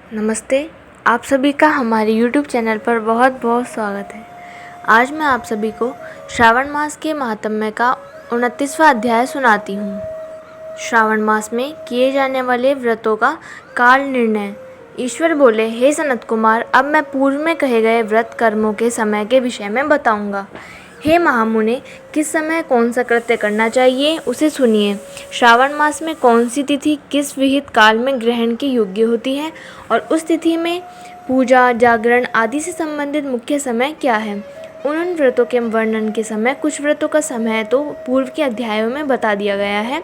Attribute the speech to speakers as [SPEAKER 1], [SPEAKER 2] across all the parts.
[SPEAKER 1] नमस्ते। आप सभी का हमारे YouTube चैनल पर बहुत बहुत स्वागत है। आज मैं आप सभी को श्रावण मास के महात्म्य का 29वां अध्याय सुनाती हूँ। श्रावण मास में किए जाने वाले व्रतों का काल निर्णय। ईश्वर बोले, हे सनत कुमार, अब मैं पूर्व में कहे गए व्रत कर्मों के समय के विषय में बताऊंगा। हे महामुने, किस समय कौन सा कृत्य करना चाहिए उसे सुनिए। श्रावण मास में कौन सी तिथि किस विहित काल में ग्रहण की योग्य होती है और उस तिथि में पूजा, जागरण आदि से संबंधित मुख्य समय क्या है। उन व्रतों के वर्णन के समय कुछ व्रतों का समय तो पूर्व के अध्यायों में बता दिया गया है।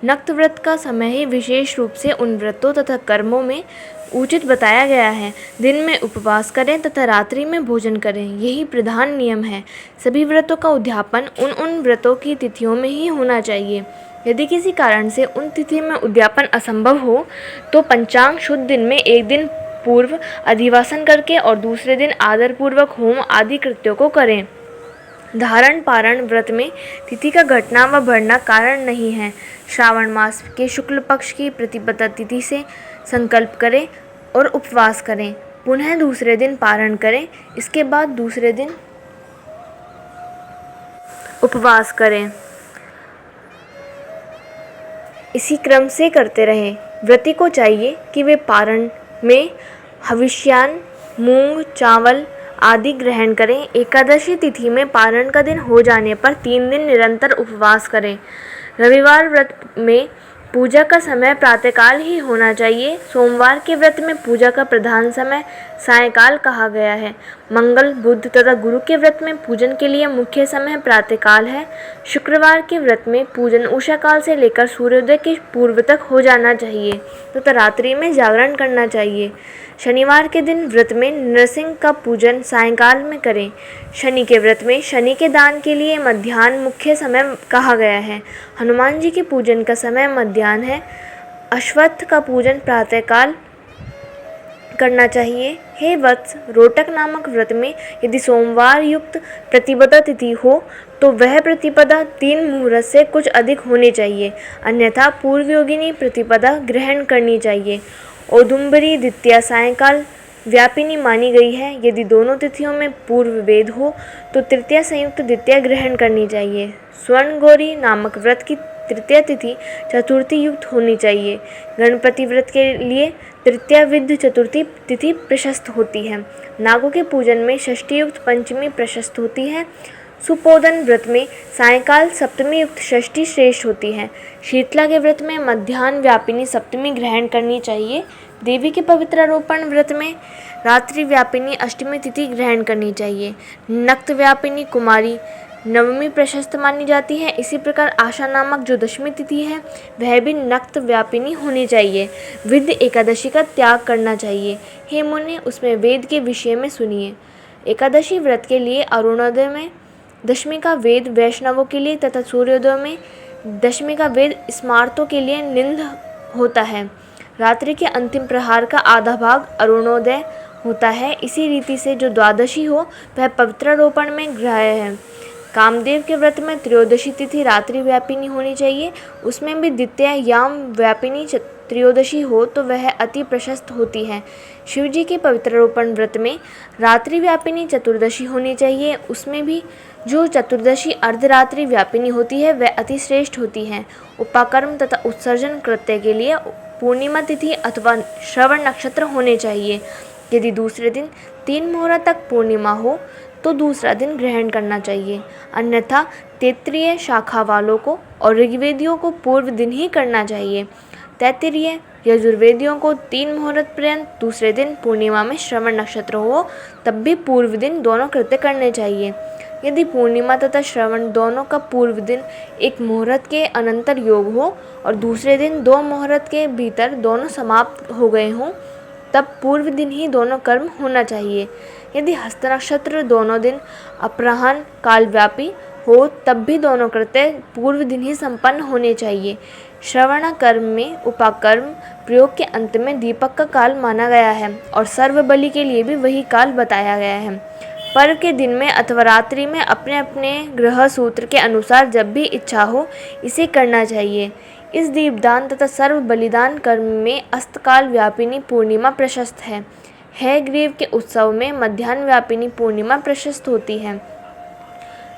[SPEAKER 1] नक्त व्रत का समय ही विशेष रूप से उन व्रतों तथा कर्मों में उचित बताया गया है। दिन में उपवास करें तथा रात्रि में भोजन करें, यही प्रधान नियम है। सभी व्रतों का उद्यापन उन व्रतों की तिथियों में ही होना चाहिए। यदि किसी कारण से उन तिथि में उद्यापन असंभव हो तो पंचांग शुद्ध दिन में एक दिन पूर्व अधिवासन करके और दूसरे दिन आदरपूर्वक होम आदि कृत्यों को करें। धारण पारण व्रत में तिथि का घटना व बढ़ना कारण नहीं है। श्रावण मास के शुक्ल पक्ष की प्रतिपदा तिथि से संकल्प करें और उपवास करें। पुनः दूसरे दिन पारण करें, इसके बाद दूसरे दिन उपवास करें। इसी क्रम से करते रहें। व्रती को चाहिए कि वे पारण में हविष्यान्न, मूंग, चावल आदि ग्रहण करें। एकादशी तिथि में पारण का दिन हो जाने पर 3 दिन निरंतर उपवास करें। रविवार व्रत में पूजा का समय प्रातःकाल ही होना चाहिए। सोमवार के व्रत में पूजा का प्रधान समय सायंकाल कहा गया है। मंगल, बुध तथा गुरु के व्रत में पूजन के लिए मुख्य समय प्रातःकाल है। शुक्रवार के व्रत में पूजन उषा काल से लेकर सूर्योदय के पूर्व तक हो जाना चाहिए तथा रात्रि में जागरण करना चाहिए। शनिवार के दिन व्रत में नरसिंह का पूजन सायंकाल में करें। शनि के व्रत में शनि के दान के लिए मध्याह्न मुख्य समय कहा गया है। हनुमान जी के पूजन का समय मध्याह्न है। अश्वत्थ का पूजन प्रातःकाल करना चाहिए। हे वत्स, रोटक नामक व्रत में यदि सोमवार युक्त प्रतिपदा तिथि हो तो वह प्रतिपदा 3 मुहूर्त से कुछ अधिक होनी चाहिए, अन्यथा पूर्व योगिनी प्रतिपदा ग्रहण करनी चाहिए। औदुंबरी द्वितीया सायंकाल व्यापिनी मानी गई है। यदि दोनों तिथियों में पूर्व वेद हो तो तृतीया संयुक्त द्वितीया ग्रहण करनी चाहिए। स्वर्ण गौरी नामक व्रत की तृतीया तिथि चतुर्थी युक्त होनी चाहिए। गणपति व्रत के लिए तृतीया विद्ध चतुर्थी तिथि प्रशस्त होती है। नागों के पूजन में षष्ठी युक्त पंचमी प्रशस्त होती है। सुपोदन व्रत में सायंकाल सप्तमी युक्त षष्ठी श्रेष्ठ होती है। शीतला के व्रत में मध्याह्न व्यापिनी सप्तमी ग्रहण करनी चाहिए। देवी के पवित्रारोपण व्रत में रात्रि व्यापिनी अष्टमी तिथि ग्रहण करनी चाहिए। नक्त व्यापिनी कुमारी नवमी प्रशस्त मानी जाती है। इसी प्रकार आशा नामक जो दशमी तिथि है वह भी नक्त व्यापिनी होनी चाहिए। विद्य एकादशी का त्याग करना चाहिए। हे मुने, उसमें वेद के विषय में सुनिए। एकादशी व्रत के लिए अरुणोदय में दशमी का वेद वैष्णवों के लिए तथा सूर्योदय में दशमी का वेद स्मार्तों के लिए निंद होता है। रात्रि के अंतिम प्रहार का आधा भाग अरुणोदय होता है। इसी रीति से जो द्वादशी हो वह पवित्रारोपण में ग्राह्य है। कामदेव के व्रत में त्रयोदशी तिथि रात्रि व्यापिनी होनी चाहिए। उसमें भी द्वितीया याम व्यापिनी त्रयोदशी हो तो वह अति प्रशस्त होती है। शिवजी के पवित्रारोपण व्रत में रात्रि व्यापिनी चतुर्दशी होनी चाहिए। उसमें भी जो चतुर्दशी अर्धरात्रि व्यापिनी होती है वह अति श्रेष्ठ होती है। उपाकर्म तथा उत्सर्जन कृत्य के लिए पूर्णिमा तिथि अथवा श्रवण नक्षत्र होने चाहिए। यदि दूसरे दिन 3 मुहूर्त तक पूर्णिमा हो तो दूसरा दिन ग्रहण करना चाहिए, अन्यथा तैत्तिरीय शाखा वालों को और ऋग्वेदियों को पूर्व दिन ही करना चाहिए। तैत्तिरीय यजुर्वेदियों को 3 मुहूर्त पर्यंत दूसरे दिन पूर्णिमा में श्रवण नक्षत्र हो तब भी पूर्व दिन दोनों कृत्य करने चाहिए। यदि पूर्णिमा तथा श्रवण दोनों का पूर्व दिन एक मुहूर्त के अनंतर योग हो और दूसरे दिन 2 मुहूर्त के भीतर दोनों समाप्त हो गए हों तब पूर्व दिन ही दोनों कर्म होना चाहिए। यदि हस्त नक्षत्र दोनों दिन अपराह्न कालव्यापी हो तब भी दोनों कृत्य पूर्व दिन ही संपन्न होने चाहिए। श्रवण कर्म में उपाकर्म प्रयोग के अंत में दीपक का काल माना गया है और सर्व बलि के लिए भी वही काल बताया गया है। पर्व के दिन में अथवा रात्रि में अपने अपने ग्रह सूत्र के अनुसार जब भी इच्छा हो इसे करना चाहिए। इस दीपदान तथा सर्व बलिदान कर्म में अस्तकाल व्यापिनी पूर्णिमा प्रशस्त है। हयग्रीव के उत्सव में मध्याह्न व्यापिनी पूर्णिमा प्रशस्त होती है।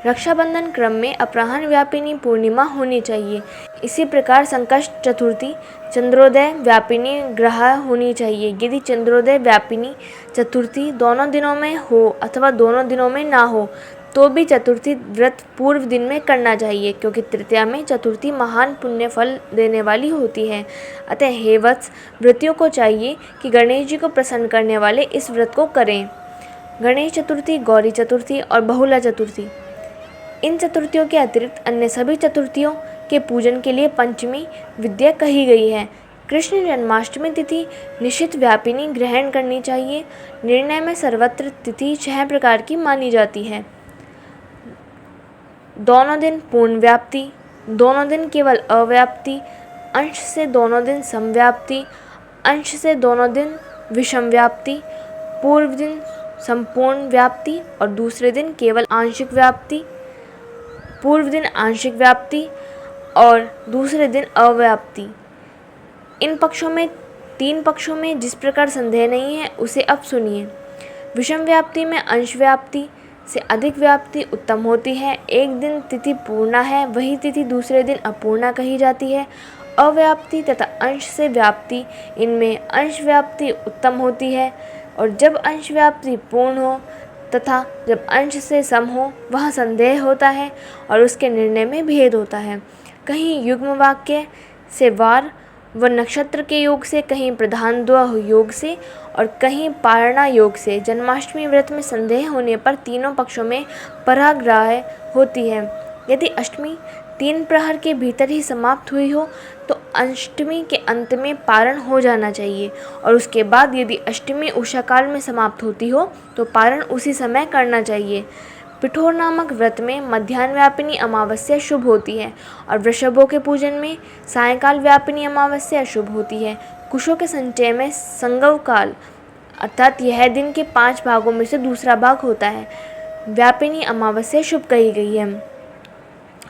[SPEAKER 1] रक्षाबंधन क्रम में अपराह्न व्यापिनी पूर्णिमा होनी चाहिए। इसी प्रकार संकष्ट चतुर्थी चंद्रोदय व्यापिनी ग्रह होनी चाहिए। यदि चंद्रोदय व्यापिनी चतुर्थी दोनों दिनों में हो अथवा दोनों दिनों में ना हो तो भी चतुर्थी व्रत पूर्व दिन में करना चाहिए, क्योंकि तृतीया में चतुर्थी महान पुण्य फल देने वाली होती है। अतः हे वत्स, व्रतियों को चाहिए कि गणेश जी को प्रसन्न करने वाले इस व्रत को करें। गणेश चतुर्थी, गौरी चतुर्थी और बहुला चतुर्थी, इन चतुर्थियों के अतिरिक्त अन्य सभी चतुर्थियों के पूजन के लिए पंचमी विद्या कही गई है। कृष्ण जन्माष्टमी तिथि निश्चित व्यापिनी ग्रहण करनी चाहिए। निर्णय में सर्वत्र तिथि 6 प्रकार की मानी जाती है। दोनों दिन पूर्ण व्याप्ति, दोनों दिन केवल अव्याप्ति, अंश से दोनों दिन समव्याप्ति, अंश से दोनों दिन विषम व्याप्ति, पूर्व दिन संपूर्ण व्याप्ति और दूसरे दिन केवल आंशिक व्याप्ति, पूर्व दिन आंशिक व्याप्ति और दूसरे दिन अव्याप्ति। इन पक्षों में 3 पक्षों में जिस प्रकार संदेह नहीं है उसे अब सुनिए। विषम व्याप्ति में अंश व्याप्ति से अधिक व्याप्ति उत्तम होती है। एक दिन तिथि पूर्णा है, वही तिथि दूसरे दिन अपूर्णा कही जाती है। अव्याप्ति तथा अंश से व्याप्ति, इनमें अंश व्याप्ति उत्तम होती है, और जब अंश व्याप्ति पूर्ण हो तथा जब अंश से सम हो वह संदेह होता है और उसके निर्णय में भेद होता है। कहीं युग्म वाक्य से वार व नक्षत्र के योग से, कहीं प्रधान द्व योग से और कहीं पारणा योग से। जन्माष्टमी व्रत में संदेह होने पर तीनों पक्षों में पराग्राह्य होती है। यदि अष्टमी 3 प्रहर के भीतर ही समाप्त हुई हो तो अष्टमी के अंत में पारण हो जाना चाहिए, और उसके बाद यदि अष्टमी उषा काल में समाप्त होती हो तो पारण उसी समय करना चाहिए। पिठोर नामक व्रत में मध्याह्न व्यापिनी अमावस्या शुभ होती है और वृषभों के पूजन में सायंकाल व्यापिनी अमावस्या शुभ होती है। कुशों के संचय में संगव काल अर्थात यह दिन के 5 भागों में से दूसरा भाग होता है, व्यापिनी अमावस्या शुभ कही गई है।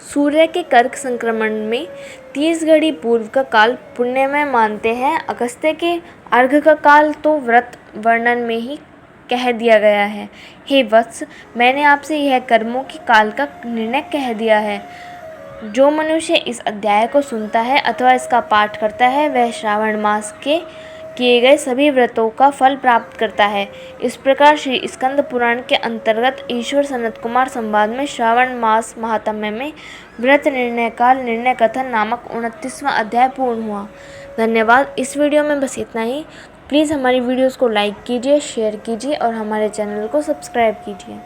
[SPEAKER 1] सूर्य के कर्क संक्रमण में 30 घड़ी पूर्व का काल पुण्यमय मानते हैं। अगस्त्य के अर्घ का काल तो व्रत वर्णन में ही कह दिया गया है। हे वत्स, मैंने आपसे यह कर्मों की काल का निर्णय कह दिया है। जो मनुष्य इस अध्याय को सुनता है अथवा इसका पाठ करता है वह श्रावण मास के किए गए सभी व्रतों का फल प्राप्त करता है। इस प्रकार श्री स्कंद पुराण के अंतर्गत ईश्वर सनत कुमार संवाद में श्रावण मास महात्म्य में व्रत निर्णय काल निर्णय कथन नामक 29वां अध्याय पूर्ण हुआ। धन्यवाद। इस वीडियो में बस इतना ही। प्लीज़ हमारी वीडियोस को लाइक कीजिए, शेयर कीजिए और हमारे चैनल को सब्सक्राइब कीजिए।